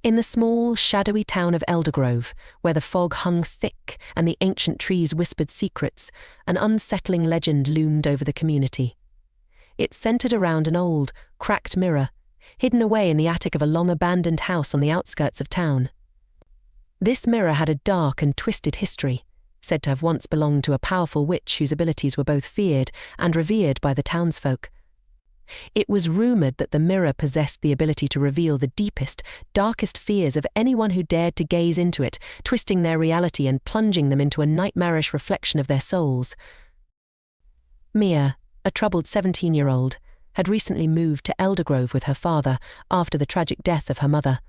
In the small, shadowy town of Eldergrove, where the fog hung thick and the ancient trees whispered secrets, an unsettling legend loomed over the community. It centered around an old, cracked mirror, hidden away in the attic of a long-abandoned house on the outskirts of town. This mirror had a dark and twisted history, said to have once belonged to a powerful witch whose abilities were both feared and revered by the townsfolk. It was rumored that the mirror possessed the ability to reveal the deepest, darkest fears of anyone who dared to gaze into it, twisting their reality and plunging them into a nightmarish reflection of their souls. Mia, a troubled 17-year-old, had recently moved to Eldergrove with her father after the tragic death of her mother.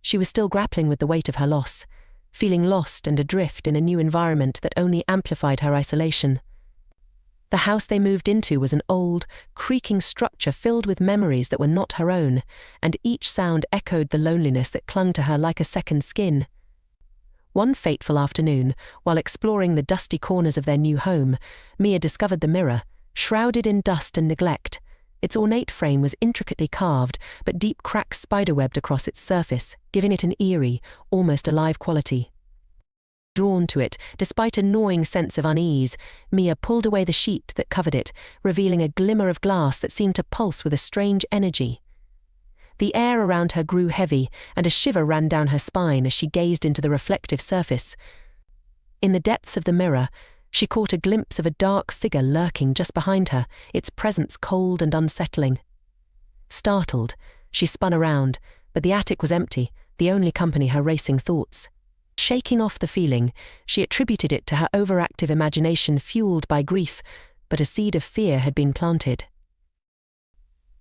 She was still grappling with the weight of her loss, feeling lost and adrift in a new environment that only amplified her isolation. The house they moved into was an old, creaking structure filled with memories that were not her own, and each sound echoed the loneliness that clung to her like a second skin. One fateful afternoon, while exploring the dusty corners of their new home, Mia discovered the mirror, shrouded in dust and neglect. Its ornate frame was intricately carved, but deep cracks spiderwebbed across its surface, giving it an eerie, almost alive quality. Drawn to it, despite a gnawing sense of unease, Mia pulled away the sheet that covered it, revealing a glimmer of glass that seemed to pulse with a strange energy. The air around her grew heavy, and a shiver ran down her spine as she gazed into the reflective surface. In the depths of the mirror, she caught a glimpse of a dark figure lurking just behind her, its presence cold and unsettling. Startled, she spun around, but the attic was empty, the only company her racing thoughts. Shaking off the feeling, she attributed it to her overactive imagination fueled by grief, but a seed of fear had been planted.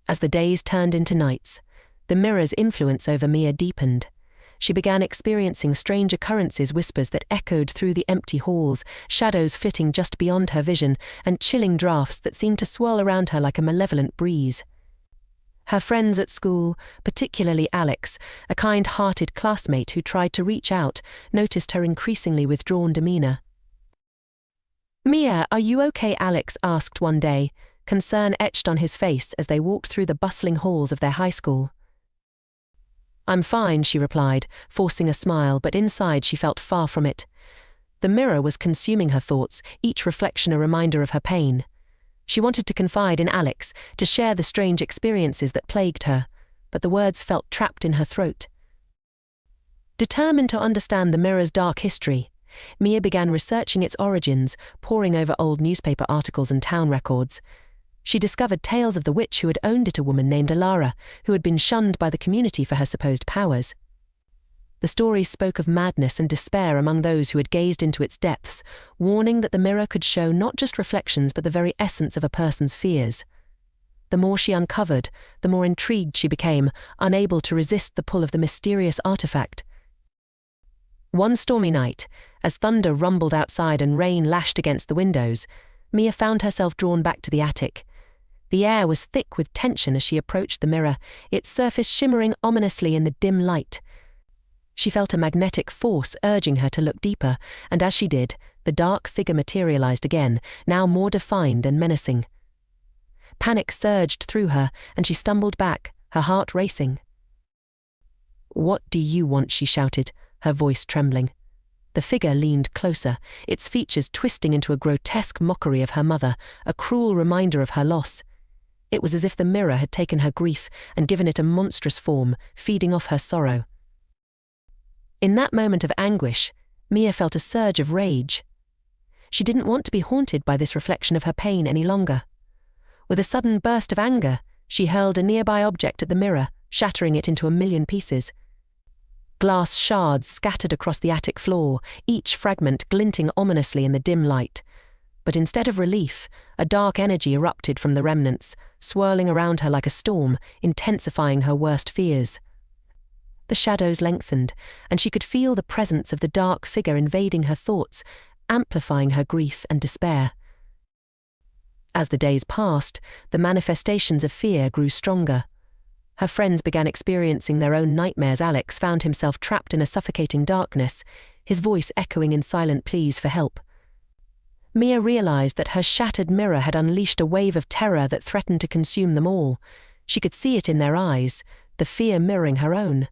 As the days turned into nights, the mirror's influence over Mia deepened. She began experiencing strange occurrences, whispers that echoed through the empty halls, shadows flitting just beyond her vision, and chilling drafts that seemed to swirl around her like a malevolent breeze. Her friends at school, particularly Alex, a kind-hearted classmate who tried to reach out, noticed her increasingly withdrawn demeanor. "Mia, are you okay?" Alex asked one day, concern etched on his face as they walked through the bustling halls of their high school. "I'm fine," she replied, forcing a smile, but inside she felt far from it. The mirror was consuming her thoughts, each reflection a reminder of her pain. She wanted to confide in Alex, to share the strange experiences that plagued her, but the words felt trapped in her throat. Determined to understand the mirror's dark history, Mia began researching its origins, poring over old newspaper articles and town records. She discovered tales of the witch who had owned it, a woman named Alara, who had been shunned by the community for her supposed powers. The stories spoke of madness and despair among those who had gazed into its depths, warning that the mirror could show not just reflections but the very essence of a person's fears. The more she uncovered, the more intrigued she became, unable to resist the pull of the mysterious artifact. One stormy night, as thunder rumbled outside and rain lashed against the windows, Mia found herself drawn back to the attic. The air was thick with tension as she approached the mirror, its surface shimmering ominously in the dim light. She felt a magnetic force urging her to look deeper, and as she did, the dark figure materialized again, now more defined and menacing. Panic surged through her, and she stumbled back, her heart racing. "What do you want?" she shouted, her voice trembling. The figure leaned closer, its features twisting into a grotesque mockery of her mother, a cruel reminder of her loss. It was as if the mirror had taken her grief and given it a monstrous form, feeding off her sorrow. In that moment of anguish, Mia felt a surge of rage. She didn't want to be haunted by this reflection of her pain any longer. With a sudden burst of anger, she hurled a nearby object at the mirror, shattering it into a million pieces. Glass shards scattered across the attic floor, each fragment glinting ominously in the dim light. But instead of relief, a dark energy erupted from the remnants, swirling around her like a storm, intensifying her worst fears. The shadows lengthened, and she could feel the presence of the dark figure invading her thoughts, amplifying her grief and despair. As the days passed, the manifestations of fear grew stronger. Her friends began experiencing their own nightmares. Alex found himself trapped in a suffocating darkness, his voice echoing in silent pleas for help. Mia realized that her shattered mirror had unleashed a wave of terror that threatened to consume them all. She could see it in their eyes, the fear mirroring her own.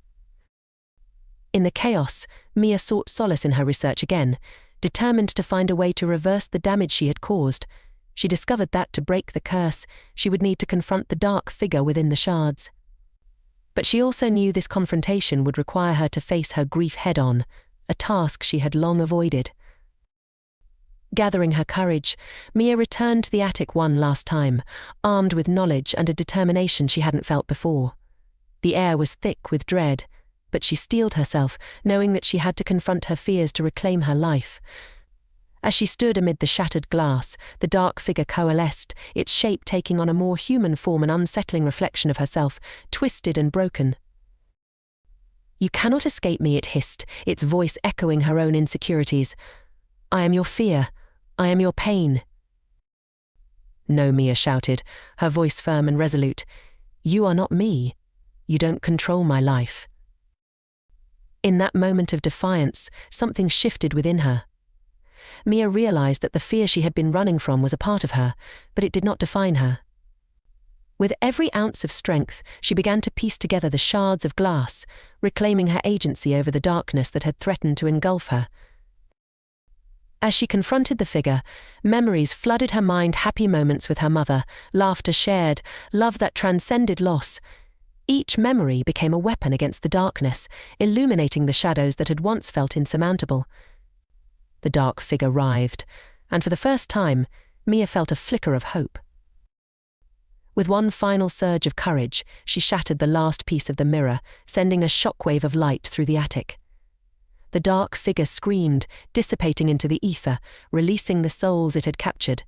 In the chaos, Mia sought solace in her research again, determined to find a way to reverse the damage she had caused. She discovered that to break the curse, she would need to confront the dark figure within the shards. But she also knew this confrontation would require her to face her grief head-on, a task she had long avoided. Gathering her courage, Mia returned to the attic one last time, armed with knowledge and a determination she hadn't felt before. The air was thick with dread, but she steeled herself, knowing that she had to confront her fears to reclaim her life. As she stood amid the shattered glass, the dark figure coalesced, its shape taking on a more human form, an unsettling reflection of herself, twisted and broken. "You cannot escape me," it hissed, its voice echoing her own insecurities. "I am your fear. I am your pain." "No," Mia shouted, her voice firm and resolute. "You are not me. You don't control my life." In that moment of defiance, something shifted within her. Mia realized that the fear she had been running from was a part of her, but it did not define her. With every ounce of strength, she began to piece together the shards of glass, reclaiming her agency over the darkness that had threatened to engulf her. As she confronted the figure, memories flooded her mind, happy moments with her mother, laughter shared, love that transcended loss. Each memory became a weapon against the darkness, illuminating the shadows that had once felt insurmountable. The dark figure writhed, and for the first time, Mia felt a flicker of hope. With one final surge of courage, she shattered the last piece of the mirror, sending a shockwave of light through the attic. The dark figure screamed, dissipating into the ether, releasing the souls it had captured.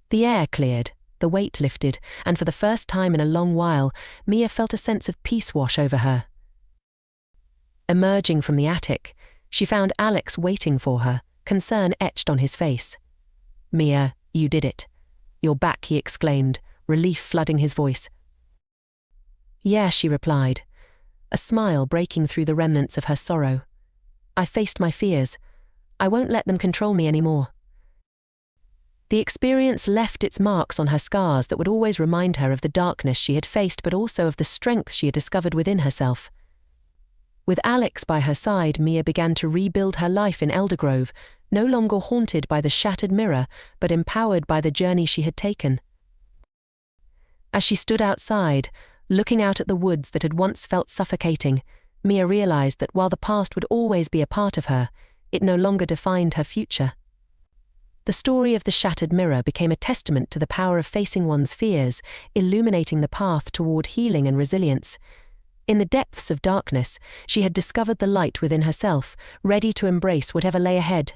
The air cleared, the weight lifted, and for the first time in a long while, Mia felt a sense of peace wash over her. Emerging from the attic, she found Alex waiting for her, concern etched on his face. "Mia, you did it. You're back," he exclaimed, relief flooding his voice. "Yeah," she replied, a smile breaking through the remnants of her sorrow. "I faced my fears. I won't let them control me anymore." The experience left its marks on her scars that would always remind her of the darkness she had faced, but also of the strength she had discovered within herself. With Alex by her side, Mia began to rebuild her life in Eldergrove, no longer haunted by the shattered mirror, but empowered by the journey she had taken. As she stood outside, looking out at the woods that had once felt suffocating, Mia realized that while the past would always be a part of her, it no longer defined her future. The story of the shattered mirror became a testament to the power of facing one's fears, illuminating the path toward healing and resilience. In the depths of darkness, she had discovered the light within herself, ready to embrace whatever lay ahead.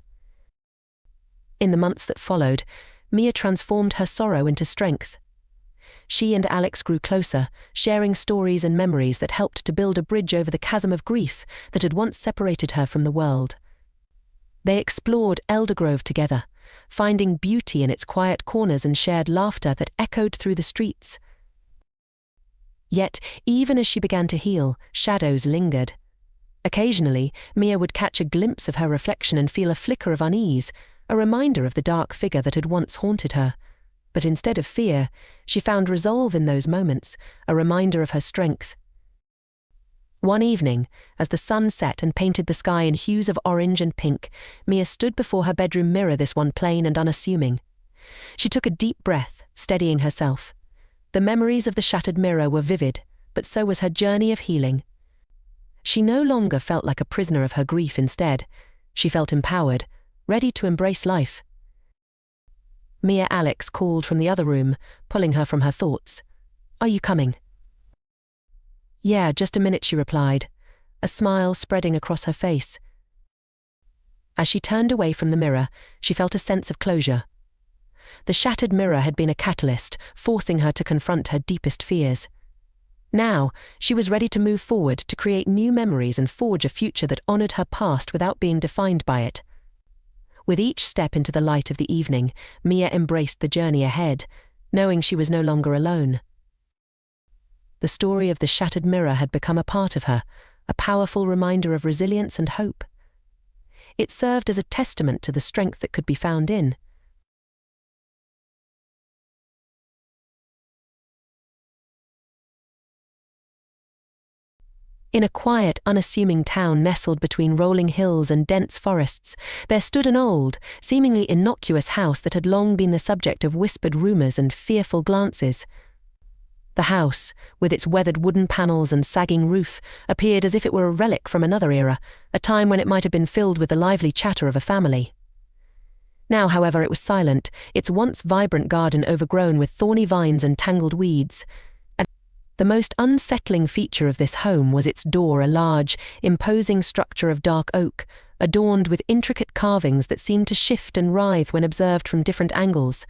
In the months that followed, Mia transformed her sorrow into strength. She and Alex grew closer, sharing stories and memories that helped to build a bridge over the chasm of grief that had once separated her from the world. They explored Eldergrove together, finding beauty in its quiet corners and shared laughter that echoed through the streets. Yet, even as she began to heal, shadows lingered. Occasionally, Mia would catch a glimpse of her reflection and feel a flicker of unease, a reminder of the dark figure that had once haunted her. But instead of fear, she found resolve in those moments, a reminder of her strength. One evening, as the sun set and painted the sky in hues of orange and pink, Mia stood before her bedroom mirror, this one plain and unassuming. She took a deep breath, steadying herself. The memories of the shattered mirror were vivid, but so was her journey of healing. She no longer felt like a prisoner of her grief. Instead, she felt empowered, ready to embrace life. Mia, Alex called from the other room, pulling her from her thoughts. "Are you coming?" "Yeah, just a minute," she replied, a smile spreading across her face. As she turned away from the mirror, she felt a sense of closure. The shattered mirror had been a catalyst, forcing her to confront her deepest fears. Now, she was ready to move forward, to create new memories and forge a future that honored her past without being defined by it. With each step into the light of the evening, Mia embraced the journey ahead, knowing she was no longer alone. The story of the shattered mirror had become a part of her, a powerful reminder of resilience and hope. It served as a testament to the strength that could be found in In a quiet, unassuming town nestled between rolling hills and dense forests, there stood an old, seemingly innocuous house that had long been the subject of whispered rumors and fearful glances. The house, with its weathered wooden panels and sagging roof, appeared as if it were a relic from another era, a time when it might have been filled with the lively chatter of a family. Now, however, it was silent, its once vibrant garden overgrown with thorny vines and tangled weeds. The most unsettling feature of this home was its door, a large, imposing structure of dark oak, adorned with intricate carvings that seemed to shift and writhe when observed from different angles.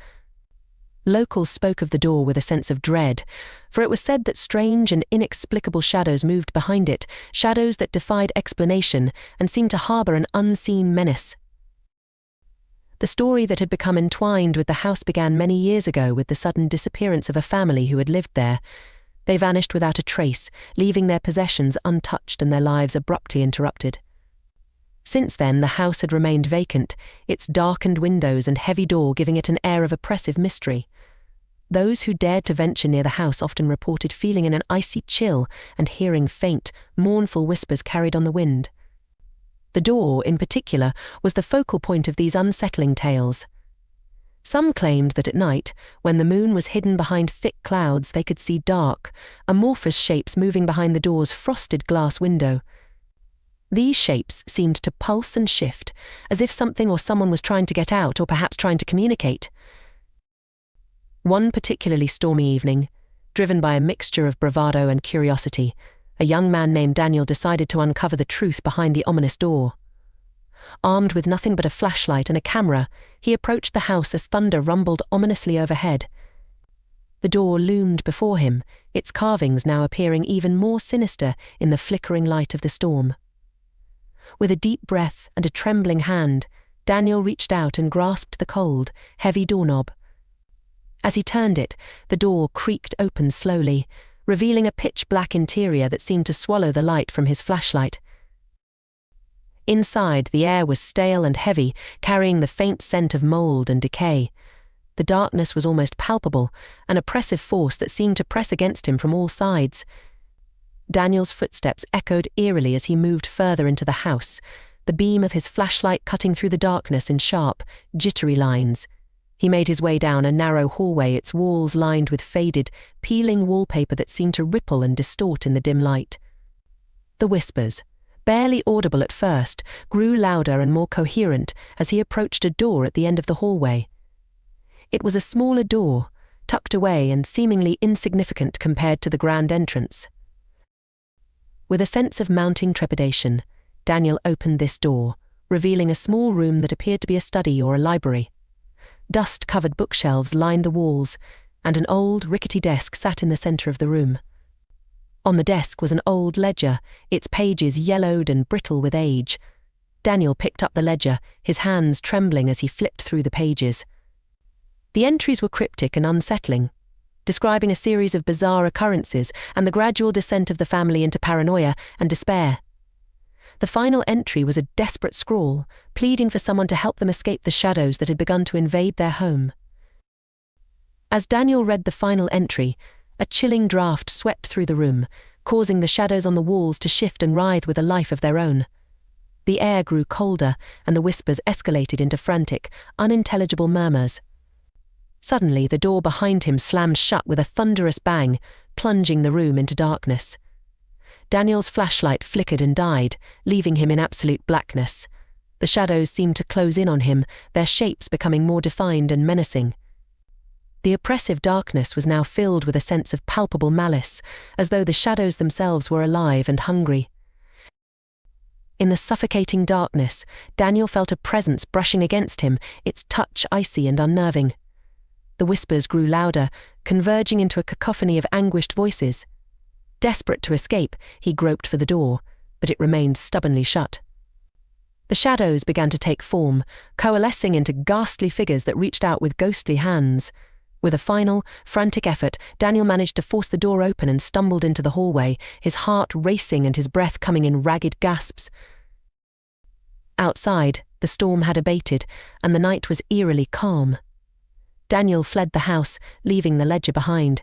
Locals spoke of the door with a sense of dread, for it was said that strange and inexplicable shadows moved behind it, shadows that defied explanation and seemed to harbour an unseen menace. The story that had become entwined with the house began many years ago with the sudden disappearance of a family who had lived there. They vanished without a trace, leaving their possessions untouched and their lives abruptly interrupted. Since then, the house had remained vacant, its darkened windows and heavy door giving it an air of oppressive mystery. Those who dared to venture near the house often reported feeling an icy chill and hearing faint, mournful whispers carried on the wind. The door, in particular, was the focal point of these unsettling tales. Some claimed that at night, when the moon was hidden behind thick clouds, they could see dark, amorphous shapes moving behind the door's frosted glass window. These shapes seemed to pulse and shift, as if something or someone was trying to get out or perhaps trying to communicate. One particularly stormy evening, driven by a mixture of bravado and curiosity, a young man named Daniel decided to uncover the truth behind the ominous door. Armed with nothing but a flashlight and a camera, he approached the house as thunder rumbled ominously overhead. The door loomed before him, its carvings now appearing even more sinister in the flickering light of the storm. With a deep breath and a trembling hand, Daniel reached out and grasped the cold, heavy doorknob. As he turned it, the door creaked open slowly, revealing a pitch-black interior that seemed to swallow the light from his flashlight. Inside, the air was stale and heavy, carrying the faint scent of mold and decay. The darkness was almost palpable, an oppressive force that seemed to press against him from all sides. Daniel's footsteps echoed eerily as he moved further into the house, the beam of his flashlight cutting through the darkness in sharp, jittery lines. He made his way down a narrow hallway, its walls lined with faded, peeling wallpaper that seemed to ripple and distort in the dim light. The whispers, barely audible at first, grew louder and more coherent as he approached a door at the end of the hallway. It was a smaller door, tucked away and seemingly insignificant compared to the grand entrance. With a sense of mounting trepidation, Daniel opened this door, revealing a small room that appeared to be a study or a library. Dust-covered bookshelves lined the walls, and an old, rickety desk sat in the center of the room. On the desk was an old ledger, its pages yellowed and brittle with age. Daniel picked up the ledger, his hands trembling as he flipped through the pages. The entries were cryptic and unsettling, describing a series of bizarre occurrences and the gradual descent of the family into paranoia and despair. The final entry was a desperate scrawl, pleading for someone to help them escape the shadows that had begun to invade their home. As Daniel read the final entry, a chilling draft swept through the room, causing the shadows on the walls to shift and writhe with a life of their own. The air grew colder, and the whispers escalated into frantic, unintelligible murmurs. Suddenly, the door behind him slammed shut with a thunderous bang, plunging the room into darkness. Daniel's flashlight flickered and died, leaving him in absolute blackness. The shadows seemed to close in on him, their shapes becoming more defined and menacing. The oppressive darkness was now filled with a sense of palpable malice, as though the shadows themselves were alive and hungry. In the suffocating darkness, Daniel felt a presence brushing against him, its touch icy and unnerving. The whispers grew louder, converging into a cacophony of anguished voices. Desperate to escape, he groped for the door, but it remained stubbornly shut. The shadows began to take form, coalescing into ghastly figures that reached out with ghostly hands. With a final, frantic effort, Daniel managed to force the door open and stumbled into the hallway, his heart racing and his breath coming in ragged gasps. Outside, the storm had abated, and the night was eerily calm. Daniel fled the house, leaving the ledger behind.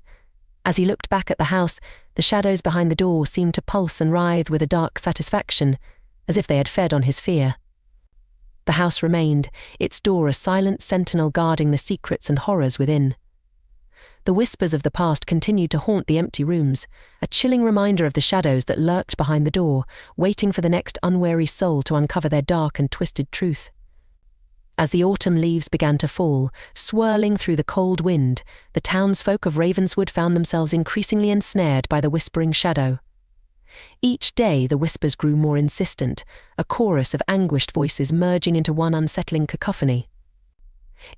As he looked back at the house, the shadows behind the door seemed to pulse and writhe with a dark satisfaction, as if they had fed on his fear. The house remained, its door a silent sentinel guarding the secrets and horrors within. The whispers of the past continued to haunt the empty rooms, a chilling reminder of the shadows that lurked behind the door, waiting for the next unwary soul to uncover their dark and twisted truth. As the autumn leaves began to fall, swirling through the cold wind, the townsfolk of Ravenswood found themselves increasingly ensnared by the whispering shadow. Each day the whispers grew more insistent, a chorus of anguished voices merging into one unsettling cacophony.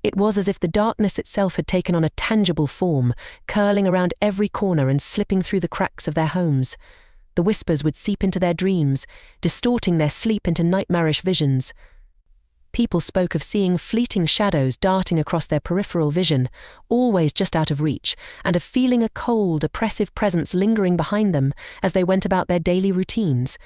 It was as if the darkness itself had taken on a tangible form, curling around every corner and slipping through the cracks of their homes. The whispers would seep into their dreams, distorting their sleep into nightmarish visions. People spoke of seeing fleeting shadows darting across their peripheral vision, always just out of reach, and of feeling a cold, oppressive presence lingering behind them as they went about their daily routines.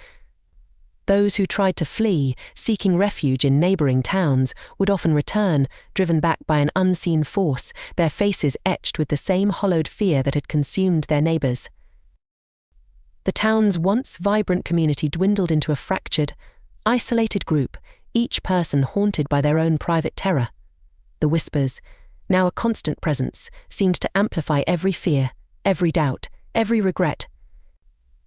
Those who tried to flee, seeking refuge in neighbouring towns, would often return, driven back by an unseen force, their faces etched with the same hollowed fear that had consumed their neighbours. The town's once vibrant community dwindled into a fractured, isolated group, each person haunted by their own private terror. The whispers, now a constant presence, seemed to amplify every fear, every doubt, every regret.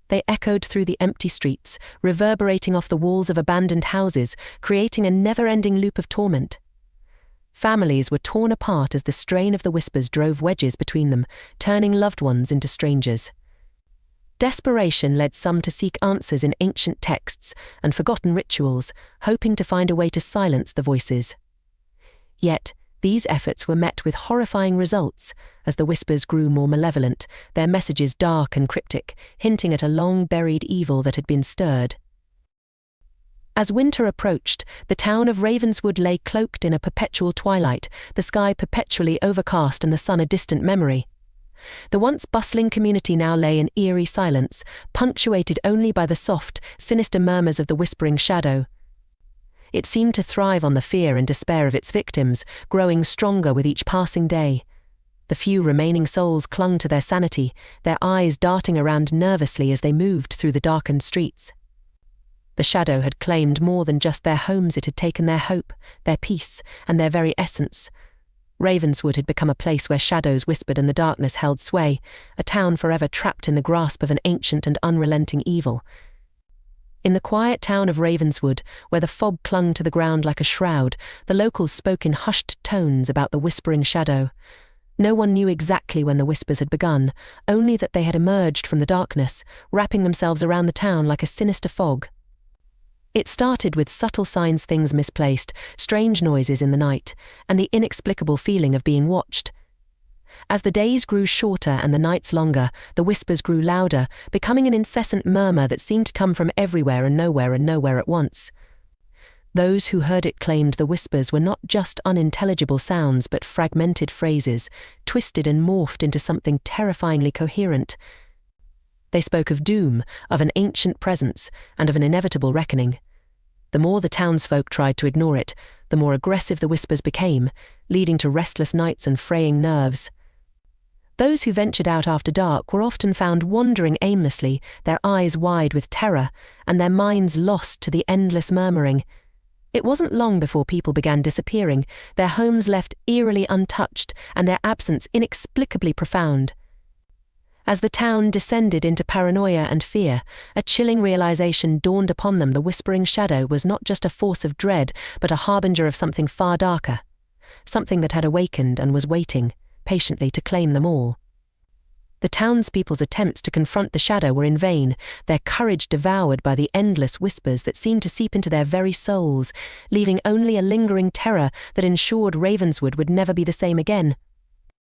They echoed through the empty streets, reverberating off the walls of abandoned houses, creating a never-ending loop of torment. Families were torn apart as the strain of the whispers drove wedges between them, turning loved ones into strangers. Desperation led some to seek answers in ancient texts and forgotten rituals, hoping to find a way to silence the voices. Yet, these efforts were met with horrifying results as the whispers grew more malevolent, their messages dark and cryptic, hinting at a long-buried evil that had been stirred. As winter approached, the town of Ravenswood lay cloaked in a perpetual twilight, the sky perpetually overcast and the sun a distant memory. The once bustling community now lay in eerie silence, punctuated only by the soft, sinister murmurs of the whispering shadow. It seemed to thrive on the fear and despair of its victims, growing stronger with each passing day. The few remaining souls clung to their sanity, their eyes darting around nervously as they moved through the darkened streets. The shadow had claimed more than just their homes, it had taken their hope, their peace, and their very essence. Ravenswood had become a place where shadows whispered and the darkness held sway, a town forever trapped in the grasp of an ancient and unrelenting evil. In the quiet town of Ravenswood, where the fog clung to the ground like a shroud, the locals spoke in hushed tones about the whispering shadow. No one knew exactly when the whispers had begun, only that they had emerged from the darkness, wrapping themselves around the town like a sinister fog. It started with subtle signs, things misplaced, strange noises in the night, and the inexplicable feeling of being watched. As the days grew shorter and the nights longer, the whispers grew louder, becoming an incessant murmur that seemed to come from everywhere and nowhere at once. Those who heard it claimed the whispers were not just unintelligible sounds but fragmented phrases, twisted and morphed into something terrifyingly coherent. They spoke of doom, of an ancient presence, and of an inevitable reckoning. The more the townsfolk tried to ignore it, the more aggressive the whispers became, leading to restless nights and fraying nerves. Those who ventured out after dark were often found wandering aimlessly, their eyes wide with terror, and their minds lost to the endless murmuring. It wasn't long before people began disappearing, their homes left eerily untouched, and their absence inexplicably profound. As the town descended into paranoia and fear, a chilling realization dawned upon them: the whispering shadow was not just a force of dread, but a harbinger of something far darker, something that had awakened and was waiting patiently to claim them all. The townspeople's attempts to confront the shadow were in vain, their courage devoured by the endless whispers that seemed to seep into their very souls, leaving only a lingering terror that ensured Ravenswood would never be the same again.